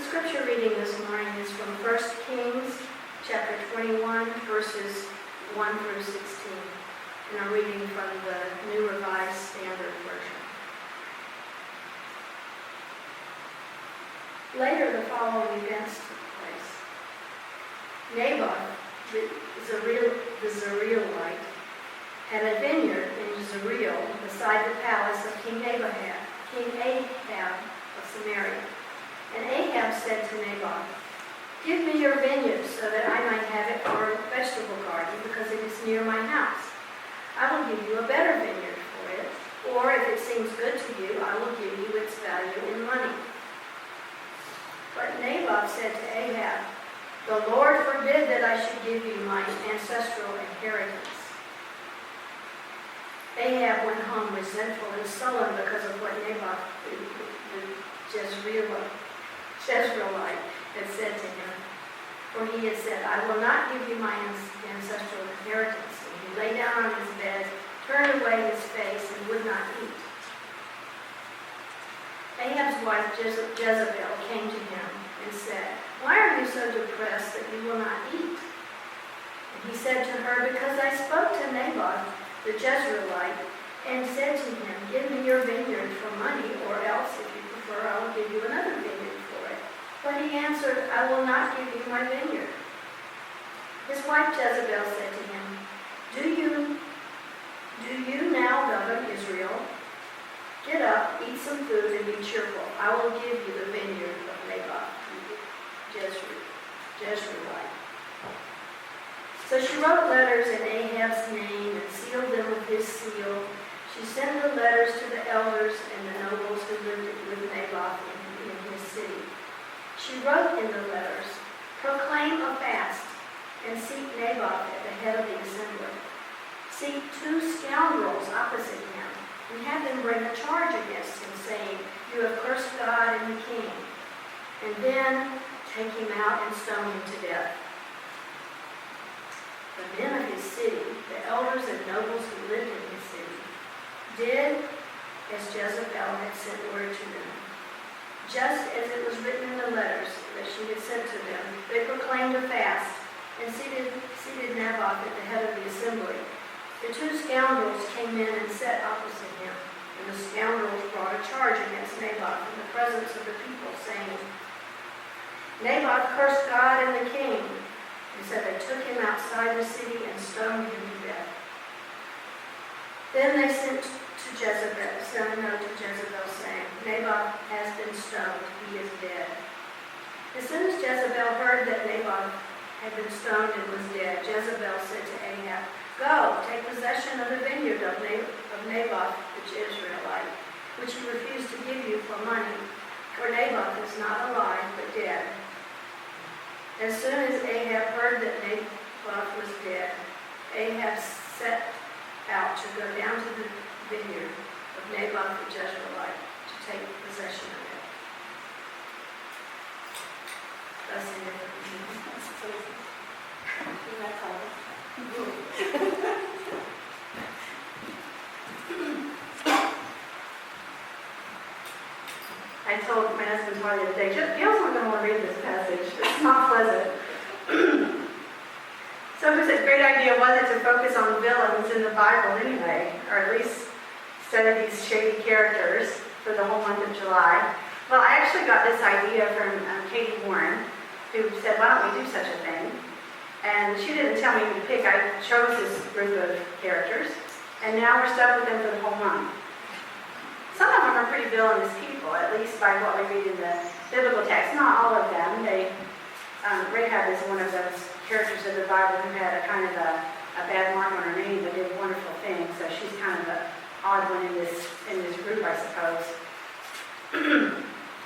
scripture reading this morning is from 1 Kings chapter 21, verses 1 through 16. And I'm reading from the New Revised Standard Version. Later, the following events took place. Naboth, the Zerielite, had a vineyard in Jezreel beside the palace of King Ahab of Samaria. And Ahab said to Naboth, "Give me your vineyard so that I might have it for a vegetable garden, because it is near my house. I will give you a better vineyard for it, or if it seems good to you, I will give you its value in money." But Naboth said to Ahab, "The Lord forbid that I should give you my ancestral inheritance." Ahab went home resentful and sullen because of what Naboth, the Jezreelite, had said to him. For he had said, "I will not give you my ancestral inheritance." And he lay down on his bed, turned away his face, and would not eat. Ahab's wife Jezebel came to him and said, "Why are you so depressed that you will not eat?" And he said to her, "Because I spoke to Naboth the Jezreelite and said to him, 'Give me your vineyard for money, or else, if you prefer, I will give you another vineyard for it.' But he answered, 'I will not give you my vineyard.' His wife Jezebel said to him, Do you now govern Israel? Get up, eat some food, and be cheerful. I will give you the vineyard of Naboth, Jezreelite." So she wrote letters in Ahab's name and sealed them with his seal. She sent the letters to the elders and the nobles who lived with Naboth in his city. She wrote in the letters, "Proclaim a fast and seek Naboth at the head of the assembly. Seek 2 scoundrels opposite him and have them bring a charge against him, saying, 'You have cursed God and the king.' And then take him out and stone him to death." The men of his city, the elders and nobles who lived in his city, did as Jezebel had sent word to them. Just as it was written in the letters that she had sent to them, they proclaimed a fast and seated Naboth at the head of the assembly. The 2 scoundrels came in and sat opposite him, and the scoundrels brought a charge against Naboth in the presence of the people, saying, "Naboth cursed God and the king." And so they took him outside the city and stoned him to death. Then they sent a note to Jezebel saying, "Naboth has been stoned, he is dead." As soon as Jezebel heard that Naboth had been stoned and was dead, Jezebel said to Ahab, "Go, take possession of the vineyard of Naboth the Jezreelite, which he refused to give you for money, for Naboth is not alive but dead." As soon as Ahab heard that Naboth was dead, Ahab set out to go down to the vineyard of Naboth the Jezreelite to take possession of it. Thus endeth the reading. That's all. I told my husband Marty the other day, Gail's not going to want to read this passage. It's not pleasant. So whose great idea was it to focus on villains in the Bible anyway, or at least study these shady characters for the whole month of July? Well, I actually got this idea from Katie Warren, who said, "Why don't we do such a thing?" And she didn't tell me who to pick. I chose this group of characters, and now we're stuck with them for the whole month. Some of them are pretty villainous people, at least by what we read in the biblical text. Not all of them. Rahab is one of those characters of the Bible who had a kind of a bad mark on her name, but did wonderful things. So she's kind of an odd one in this group, I suppose.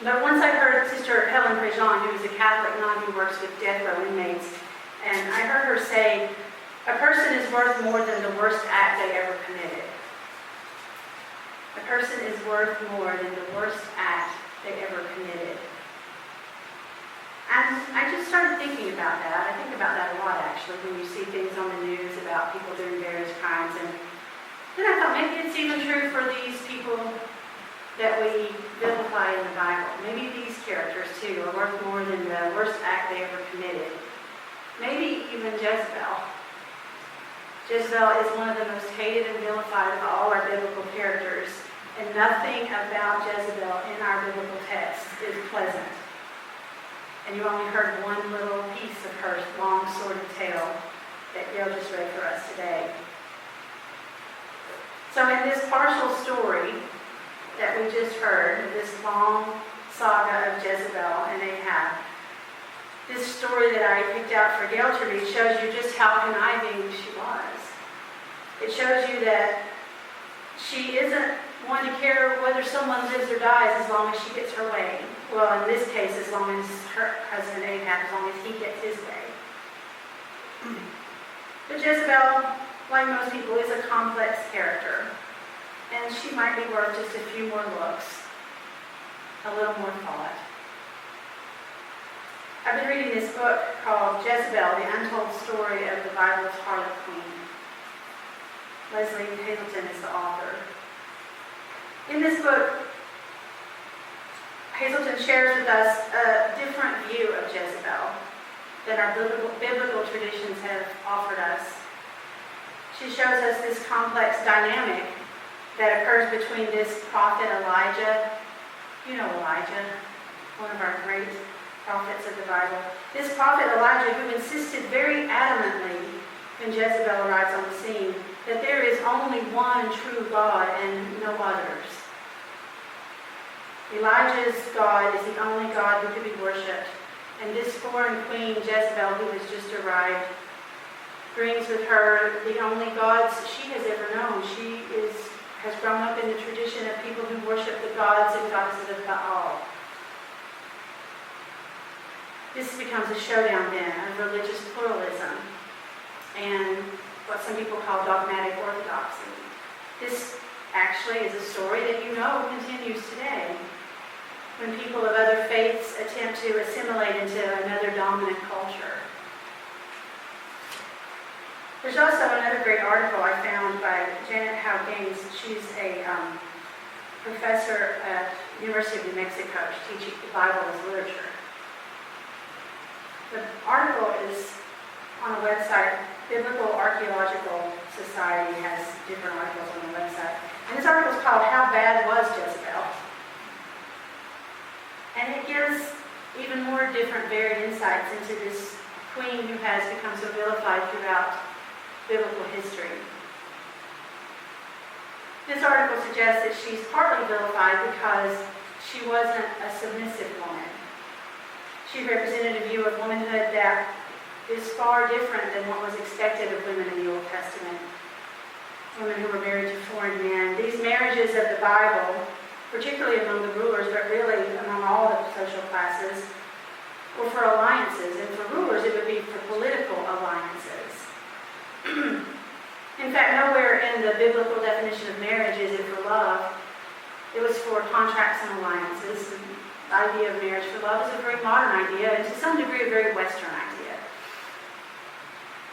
But once I heard Sister Helen Prejean, who is a Catholic nun who works with death row inmates, and I heard her say, "A person is worth more than the worst act they ever committed." A person is worth more than the worst act they ever committed. And I just started thinking about that. I think about that a lot, actually, when you see things on the news about people doing various crimes. And then I thought maybe it's even true for these people that we vilify in the Bible. Maybe these characters too, are worth more than the worst act they ever committed. Maybe even Jezebel. Jezebel is one of the most hated and vilified of all our biblical characters, and nothing about Jezebel in our biblical text is pleasant. And you only heard one little piece of her long sordid tale that Gail just read for us today. So in this partial story that we just heard, this long saga of Jezebel and Ahab, this story that I picked out for Gail to read shows you just how conniving she was. It shows you that she isn't one to care whether someone lives or dies as long as she gets her way. Well, in this case, as long as her husband Ahab, as long as he gets his way. But Jezebel, like most people, is a complex character. And she might be worth just a few more looks, a little more thought. I've been reading this book called Jezebel, The Untold Story of the Bible's Harlot Queen. Leslie Hazelton is the author. In this book, Hazelton shares with us a different view of Jezebel than our biblical traditions have offered us. She shows us this complex dynamic that occurs between this prophet Elijah. You know Elijah, one of our great prophets of the Bible. This prophet Elijah, who insisted very adamantly when Jezebel arrives on the scene that there is only one true God and no others. Elijah's God is the only God who could be worshipped. And this foreign queen, Jezebel, who has just arrived, brings with her the only gods she has ever known. She has grown up in the tradition of people who worship the gods and goddesses of Baal. This becomes a showdown then of religious pluralism and what some people call dogmatic orthodoxy. This actually is a story that you know continues today, when people of other faiths attempt to assimilate into another dominant culture. There's also another great article I found by Janet Howe Gaines. She's a professor at the University of New Mexico. She teaches the Bible as literature. The article is on a website. Biblical Archaeological Society has different articles on the website. And this article is called How Bad Was Jezebel? And it gives even more different varied insights into this queen who has become so vilified throughout biblical history. This article suggests that she's partly vilified because she wasn't a submissive woman. She represented a view of womanhood that is far different than what was expected of women in the Old Testament. Women who were married to foreign men. These marriages of the Bible, particularly among the rulers, but really among all the social classes, were for alliances. And for rulers, it would be for political alliances. In fact, nowhere in the biblical definition of marriage is it for love. It was for contracts and alliances. The idea of marriage for love is a very modern idea, and to some degree a very Western idea.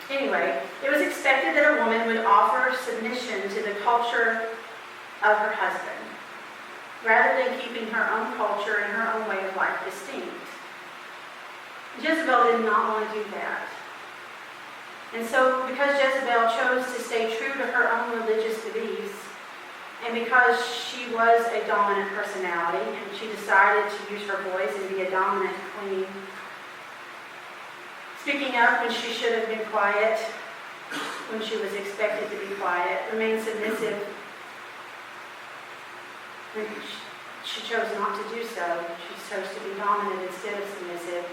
Anyway, it was expected that a woman would offer submission to the culture of her husband, rather than keeping her own culture and her own way of life distinct. Jezebel did not want to do that. And so, because Jezebel chose to stay true to her own religious beliefs, and because she was a dominant personality, and she decided to use her voice and be a dominant queen, speaking up when she should have been quiet, when she was expected to be quiet, remain submissive when she chose not to do so. She chose to be dominant instead of submissive.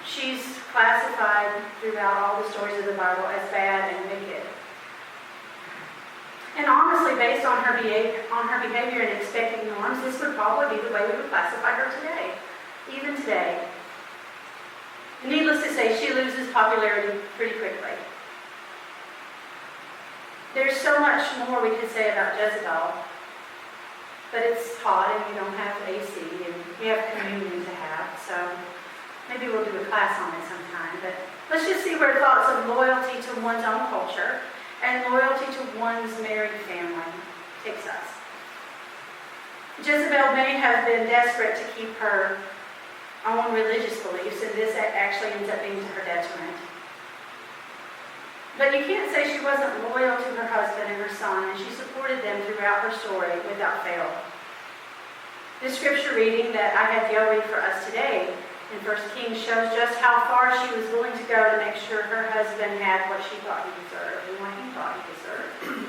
She's classified throughout all the stories of the Bible as bad and wicked. And honestly, based on her behavior and expected norms, this would probably be the way we would classify her today, even today. Needless to say, she loses popularity pretty quickly. There's so much more we could say about Jezebel, but it's hot and we don't have AC and we have communion to have, so maybe we'll do a class on it sometime. But let's just see where thoughts of loyalty to one's own culture and loyalty to one's married family takes us. Jezebel may have been desperate to keep her own religious beliefs, and this actually ends up being to her detriment. But you can't say she wasn't loyal to her husband and her son, and she supported them throughout her story without fail. This scripture reading that I had Gail read for us today in 1 Kings shows just how far she was willing to go to make sure her husband had what she thought he deserved and what he thought he deserved.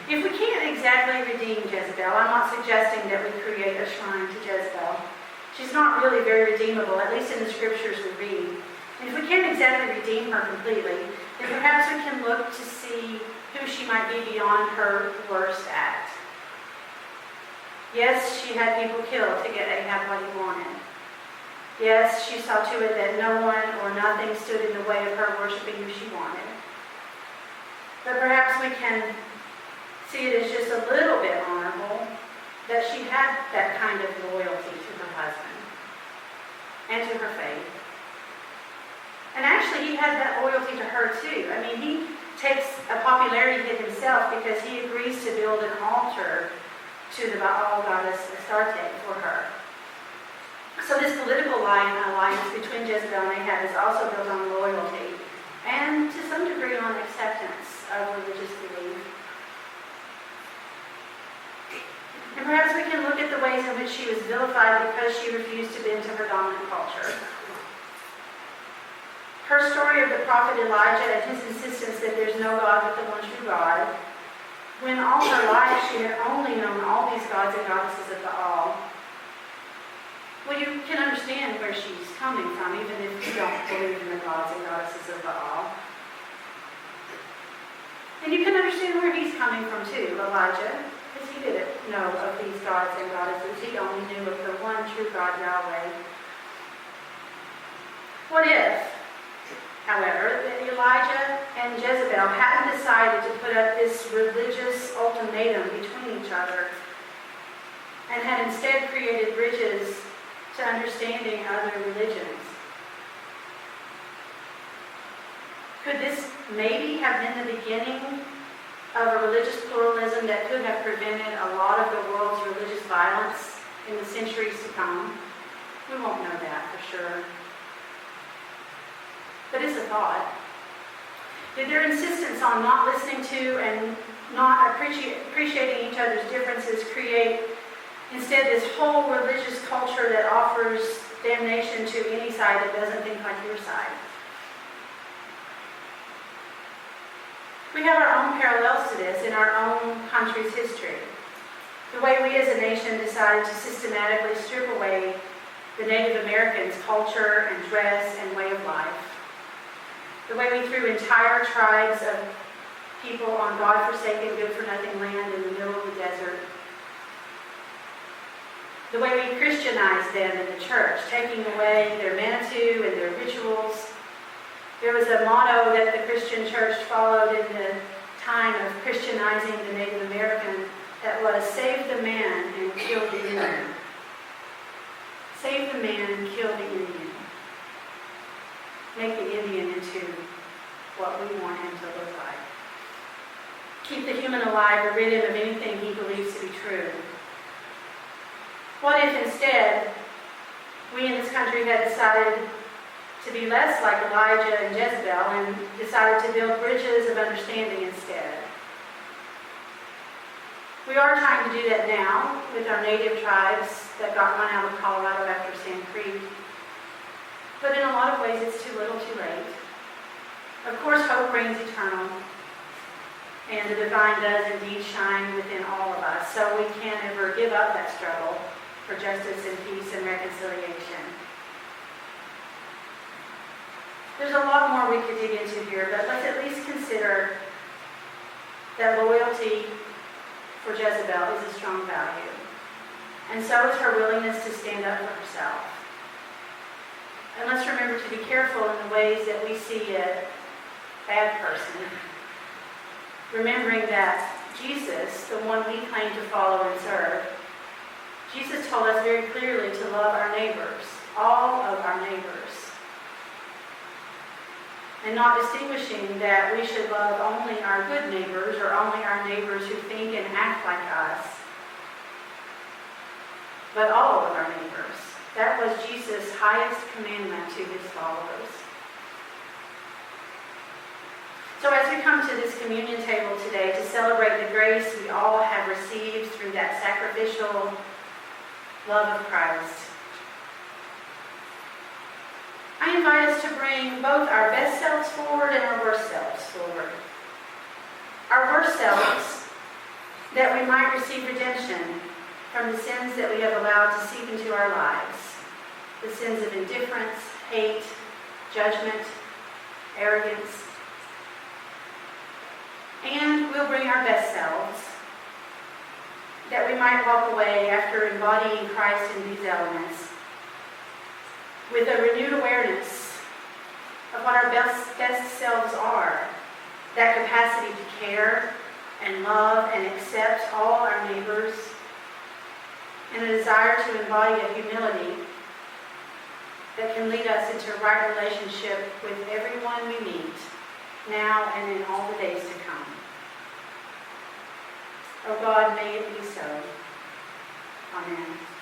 If we can't exactly redeem Jezebel, I'm not suggesting that we create a shrine to Jezebel. She's not really very redeemable, at least in the scriptures we read. And if we can't exactly redeem her completely, then perhaps we can look to see who she might be beyond her worst act. Yes, she had people killed to get Ahab what he wanted. Yes, she saw to it that no one or nothing stood in the way of her worshiping who she wanted. But perhaps we can see it as just a little bit honorable that she had that kind of loyalty to her husband and to her faith. And actually, he had that loyalty to her too. I mean, he takes a popularity hit himself because he agrees to build an altar to the Baal goddess Astarte for her. So this political alliance between Jezebel and Ahab is also built on loyalty and to some degree on acceptance of religious belief. And perhaps we can look at the ways in which she was vilified because she refused to bend to her dominant culture. Her story of the prophet Elijah and his insistence that there's no God but the one true God, when all her life she had only known all these gods and goddesses of Baal. Well, you can understand where she's coming from, even if you don't believe in the gods and goddesses of Baal. And you can understand where he's coming from too, Elijah, because he didn't know of these gods and goddesses. He only knew of the one true God, Yahweh. What if, however, that Elijah and Jezebel hadn't decided to put up this religious ultimatum between each other and had instead created bridges to understanding other religions? Could this maybe have been the beginning of a religious pluralism that could have prevented a lot of the world's religious violence in the centuries to come? We won't know that for sure. But it's a thought. Did their insistence on not listening to and not appreciating each other's differences create instead this whole religious culture that offers damnation to any side that doesn't think like your side? We have our own parallels to this in our own country's history. The way we as a nation decided to systematically strip away the Native Americans' culture and dress and way of life. The way we threw entire tribes of people on God-forsaken, good-for-nothing land in the middle of the desert. The way we Christianized them in the church, taking away their Manitou and their rituals. There was a motto that the Christian church followed in the time of Christianizing the Native American that was, save the man and kill the Indian. Save the man and kill the Indian. Make the Indian into what we want him to look like. Keep the human alive or rid him of anything he believes to be true. What if instead we in this country had decided to be less like Elijah and Jezebel and decided to build bridges of understanding instead? We are trying to do that now with our native tribes that got run out of Colorado after Sand Creek. But in a lot of ways, it's too little too late. Of course, hope reigns eternal, and the divine does indeed shine within all of us, so we can't ever give up that struggle for justice and peace and reconciliation. There's a lot more we could dig into here, but let's at least consider that loyalty for Jezebel is a strong value. And so is her willingness to stand up for herself. And let's remember to be careful in the ways that we see a bad person. Remembering that Jesus, the one we claim to follow and serve, Jesus told us very clearly to love our neighbors, all of our neighbors. And not distinguishing that we should love only our good neighbors or only our neighbors who think and act like us. but all of our neighbors. That was Jesus' highest commandment to his followers. So as we come to this communion table today to celebrate the grace we all have received through that sacrificial love of Christ, I invite us to bring both our best selves forward and our worst selves forward. Our worst selves, that we might receive redemption from the sins that we have allowed to seep into our lives. The sins of indifference, hate, judgment, arrogance. And we'll bring our best selves, that we might walk away after embodying Christ in these elements with a renewed awareness of what our best selves are, that capacity to care and love and accept all our neighbors, and a desire to embody a humility that can lead us into right relationship with everyone we meet, now and in all the days to come. Oh God, may it be so. Amen.